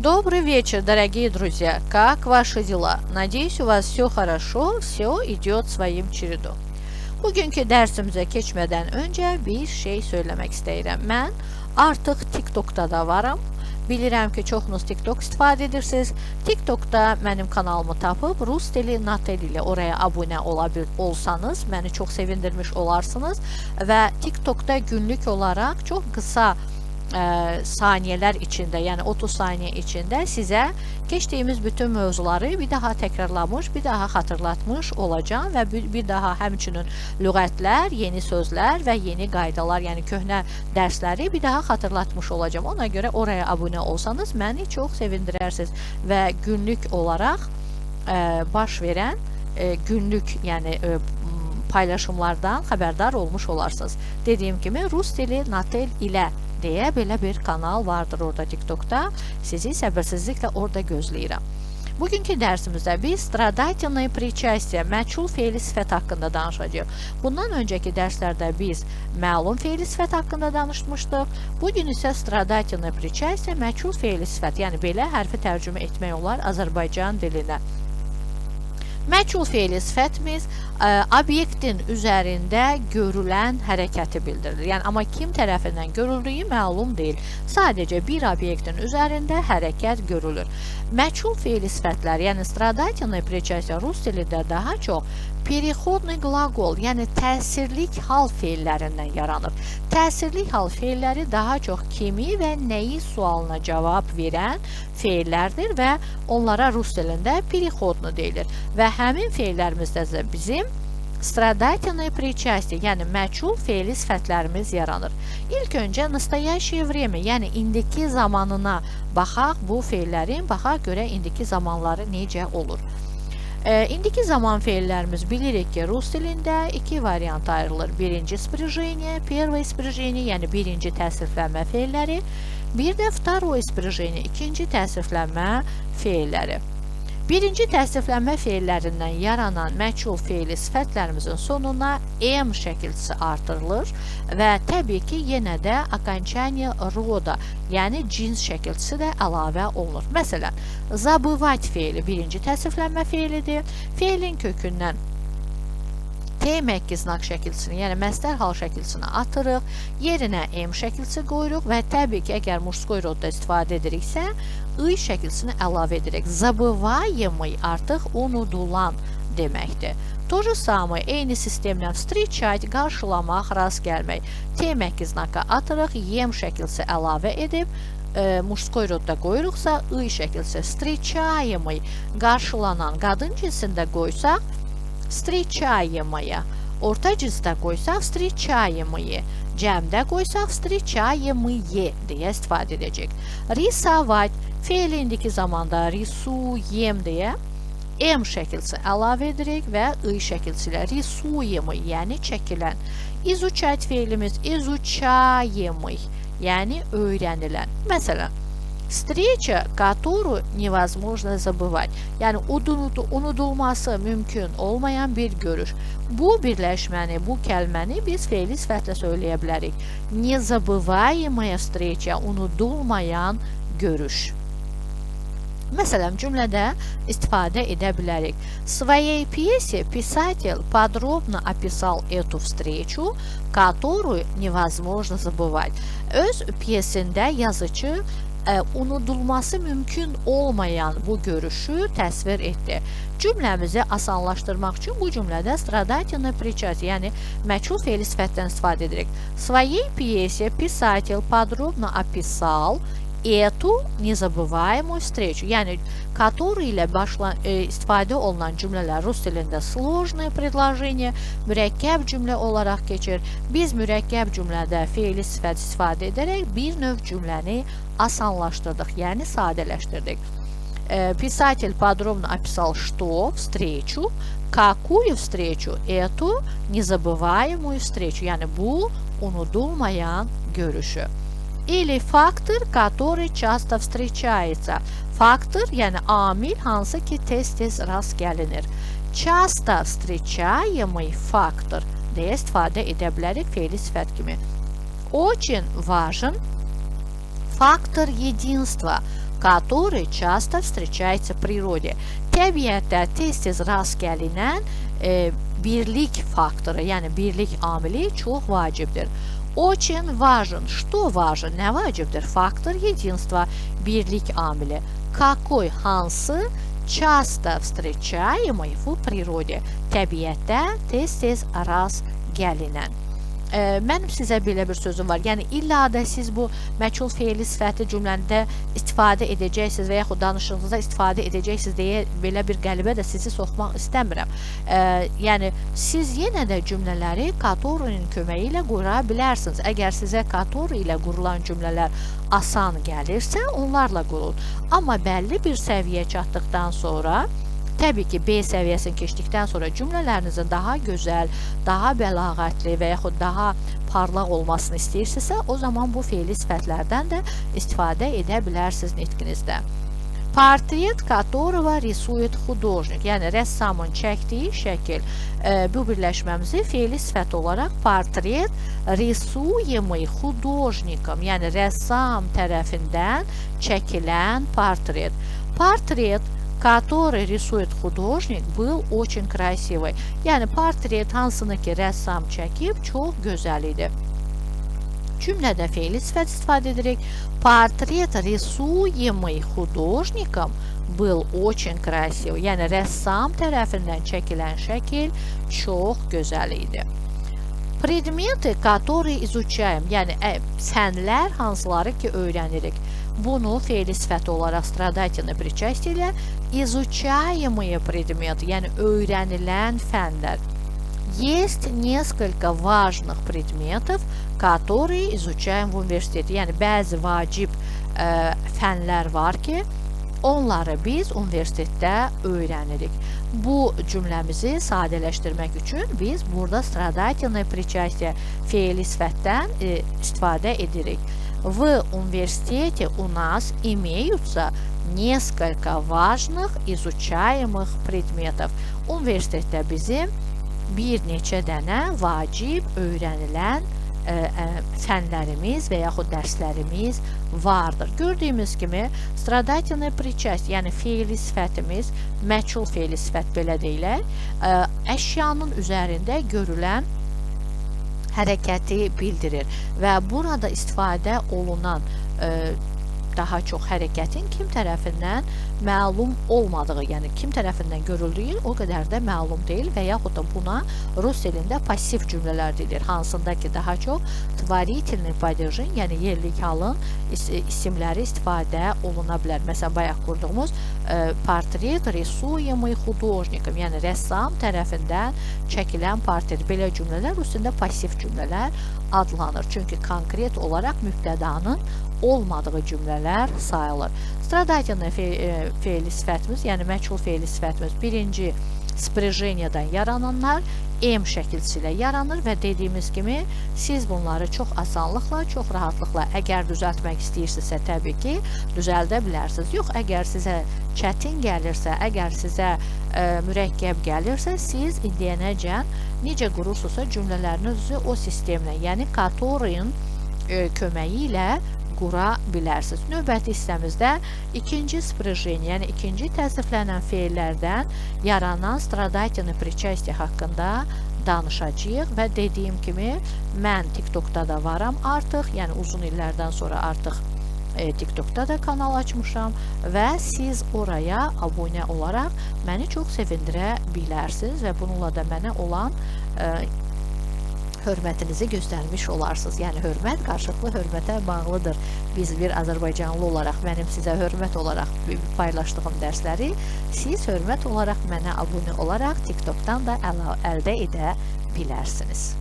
Добрый вечер, дорогие друзья! Как ваши дела? Надеюсь, у вас все хорошо, все идет своим чередом. Bugünkü dərsimizə keçmədən öncə bir şey söyləmək istəyirəm. Mən artıq TikTokda da varam. Bilirəm ki, çoxunuz TikTok istifadə edirsiniz. TikTokda mənim kanalımı tapıb Rus dili Natel ilə oraya abunə olsanız, məni çox sevindirmiş olarsınız və TikTokda günlük olaraq çox qısa saniyeler içinde, yani 30 saniye içinde size geçtiğimiz bütün mövzuları bir daha tekrarlamış, bir daha hatırlatmış olacağım ve bir daha həmçinin lüğətlər, yeni sözler ve yeni qaydalar, yani köhnə dərsləri bir daha hatırlatmış olacağım. Ona göre oraya abone olsanız məni çok sevindirersiniz ve günlük olarak baş verən günlük, yani paylaşımlardan xəbərdar olmuş olarsınız. Dediğim gibi Rus dili Natel ile diye belə bir kanal vardır orada TikTok'ta. Sizi səbirsizliklə orada gözləyirəm. Bugünkü dərsimizdə biz stradательное причастие, məchul fe'li sifət haqqında danışacağıq. Bundan öncəki dərslərdə biz məlum fe'li sifət haqqında danışmışdıq. Bugün isə stradательное причастие, məchul fe'li sifət, yəni belə hərfi tərcümə etmək olar Azərbaycan dilinə. Məchul fe'li sifətimiz obyektin üzərində görülən hərəkəti bildirir. Yəni, amma kim tərəfindən görüldüyü məlum deyil. Sadəcə bir obyektin üzərində hərəkət görülür. Məchul fe'li sifətlər, yəni stradательное причастие Rus dilində daha çox переходный qlaqol, yəni təsirlik hal feillərindən yaranır. Təsirlik hal feilləri daha çox kimi və nəyi sualına cavab verən feillərdir və onlara Rus dilində переходный deyilir. Və həmin feillərimizdə də bizim stradательное причастие, yəni məchul fe'li sifətlərimiz yaranır. İlk öncə настоящее время, yəni indiki zamanına baxaq, bu feillərin, baxaq görə indiki zamanları necə olur. İndiki zaman feillərimiz bilirik ki, Rus dilində iki variant ayrılır. Birinci sprijение, первое sprijение, yəni birinci təsriflənmə feilləri, bir də второе sprijение, ikinci təsriflənmə feilləri. Birinci təsriflənmə feillərindən yaranan məchul fe'li sifətlərimizin sonuna m şəkilçisi artırılır və təbii ki, yenə də окончание рода, yəni cins şəkilçisi də əlavə olunur. Məsələn, забывать feili birinci təsriflənmə feilidir. Feilin kökündən T məkki znak şəkilçisini, yəni məstər hal şəkilçisini atırıq, yerinə M şəkilçisi qoyuruq və təbii ki, əgər muşskoy rodda istifadə ediriksə, I şəkilçisini əlavə edirik. Забываемый artıq unudulan deməkdir. То же самое, eyni sistemlə встречать, qarşılamaq, rast gəlmək. T məkki znaka atırıq, M şəkilçisi əlavə edib, muşskoy rodda qoyuruqsa, I şəkilçisi встречаемый, qarşılanan, qadın cinsində qoysaq, встречаемая, orta cinsdə qoysaq встречаемые, cəmdə qoysaq встречаемые deyə istifadə edəcək. Рисовать, feil indiki zamanda рисуем deyə M şəkilçisi əlavə edirik və I şəkilçisi ilə рисуемый, yəni çəkilən. Изучать feilimiz изучаемый, yəni öyrənilən. Məsələn, встреча, которую невозможно забывать. Yəni unudulması mümkün olmayan bir görüş. Bu birləşməni, bu kəlməni biz fe'li sifətlə söyləyə bilərik. Незабываемая встреча, unudulmayan görüş. Məsələn, cümlədə istifadə edə bilərik. В своей пьесе писатель подробно описал эту встречу, которую невозможно забывать. Öz piyesində yazıcı unudulması mümkün olmayan bu görüşü təsvir etdi. Cümləmizi asanlaşdırmaq üçün bu cümlədə stradательное причастие, yəni məchul fe'li sifətdən istifadə edirik. В своей пьесе писатель подробно описал эту незабываемую встречу, yəni который ilə istifadə olunan cümlələr Rus dilində сложное предложение, mürəkkəb cümlə olaraq keçir. Biz mürəkkəb cümlədə fe'li sifət istifadə edərək bir növ cümləni asanlaşdırdıq, yəni sadələşdirdik. Писатель подробно описал, что встречу, какую встречу, эту незабываемую встречу, yəni bu unudulmayan görüşü. Или фактор, который часто встречается. Фактор, yəni amil, hansı ki tez-tez rast gəlinir. Часто встречаемый фактор deyə istifadə edə bilərik fe'li sifət kimi. Очень важен фактор единства. который часто встречается в природе. Təbiətdə tez-tez rast gəlinən birlik faktoru, yəni birlik amili çox vacibdir. Очень важен. Что важен? Nə vacibdir? Faktor единства, birlik amili. Какой? Hansı? Часто встречаемый в природе. Təbiətdə tez-tez rast gəlinən. Mənim sizə belə bir sözüm var. Yəni illa da siz bu məchul fe'li sifəti cümləndə istifadə edəcəksiniz və yaxud danışığınızda istifadə edəcəksiniz deyə belə bir qəlibə də sizi soxmaq istəmirəm. Yəni siz yenə də cümlələri которыйın köməyi ilə qura bilərsiniz. Əgər sizə который ilə qurulan cümlələr asan gəlirsə, onlarla qurun. Amma bəlli bir səviyyə çatdıqdan sonra, təbii ki, B səviyyəsini keçdikdən sonra cümlələrinizin daha gözəl, daha bəlağətli və yaxud daha parlaq olmasını istəyirsinizsə, o zaman bu fe'li sifətlərdən də istifadə edə bilərsiniz nitqinizdə. Portret которого рисует художник, yəni rəssamın çəkdiyi şəkil. Bu birləşməmizi fe'li sifət olaraq portret рисуемый художником, yəni rəssam tərəfindən çəkilən portret. Portret который рисует художник, был очень красивый. Yəni portret hansını ki rəssam çəkib çox gözəl idi. Cümlədə fe'li sifət istifadə edirik. Portret рисуемый художником был очень красивый. Yəni rəssam tərəfindən çəkilən şəkil çox gözəl idi. Предметы, которые изучаем, yəni fənlər hansıları ki öyrənirik. Bunu fe'li sifət olaraq stradательный причастие ilə изучаемые предметы, yəni öyrənilən fənlər. Есть несколько важных предметов, которые изучаем в университете. Yəni bəzi vacib fənlər var ki, onları biz universitetdə öyrənirik. Bu cümləmizi sadələşdirmək üçün biz burada stradательное причастие fe'li sifətdən istifadə edirik. В университете у нас имеются несколько важных изучаемых предметов. Universitetdə bizim bir neçə dənə vacib öyrənilən fənlərimiz və yaxud dərslərimiz vardır. Gördüyümüz kimi stradательное причастие, yəni fe'li sifətimiz, məchul fe'li sifət belə deyilək, əşyanın üzərində görülən hərəkəti bildirir və burada istifadə olunan daha çox hərəkətin kim tərəfindən məlum olmadığı, yəni kim tərəfindən görüldüyü o qədər də məlum deyil və yaxud da buna rus dilində passiv cümlələr deyilir, hansında ki daha çox tvarительный падежin, yəni yerlik halın isimləri istifadə oluna bilər. Məsələn, bayaq qurduğumuz portret рисуемый художником, yəni rəssam tərəfindən çəkilən portret. Belə cümlələr rus dilində passiv cümlələr adlanır. Çünki konkret olaraq mübtədanın olmadığı cümlələr sayılır. Stradательный fe'li sifətimiz, yəni məchul fe'li sifətimiz birinci sprijeniyadan yarananlar M şəkilçisi ilə yaranır və dediyimiz kimi siz bunları çox asanlıqla, çox rahatlıqla əgər düzəltmək istəyirsinizsə təbii ki düzəldə bilərsiniz. Yox, əgər sizə çətin gəlirsə, əgər sizə mürəkkəb gəlirsə, siz indiyənəcən necə qurursunuzsa cümlələrinizi o sistemlə, yəni которыйın köməyi ilə qura bilərsiniz. Növbəti hissəmizdə ikinci sprijeniya, yəni ikinci təsniflənən feillərdən yaranan stradательный причастие haqqında danışacağıq və dediyim kimi mən TikTokda da varam artıq, yəni uzun illərdən sonra artıq TikTokda da kanal açmışam və siz oraya abunə olaraq məni çox sevindirə bilərsiniz və bununla da mənə olan hörmətinizi göstərmiş olarsınız. Yəni, hörmət qarşılıqlı hörmətə bağlıdır. Biz bir Azərbaycanlı olaraq, mənim sizə hörmət olaraq paylaşdığım dərsləri siz hörmət olaraq mənə abunə olaraq TikTokdan da əldə edə bilərsiniz.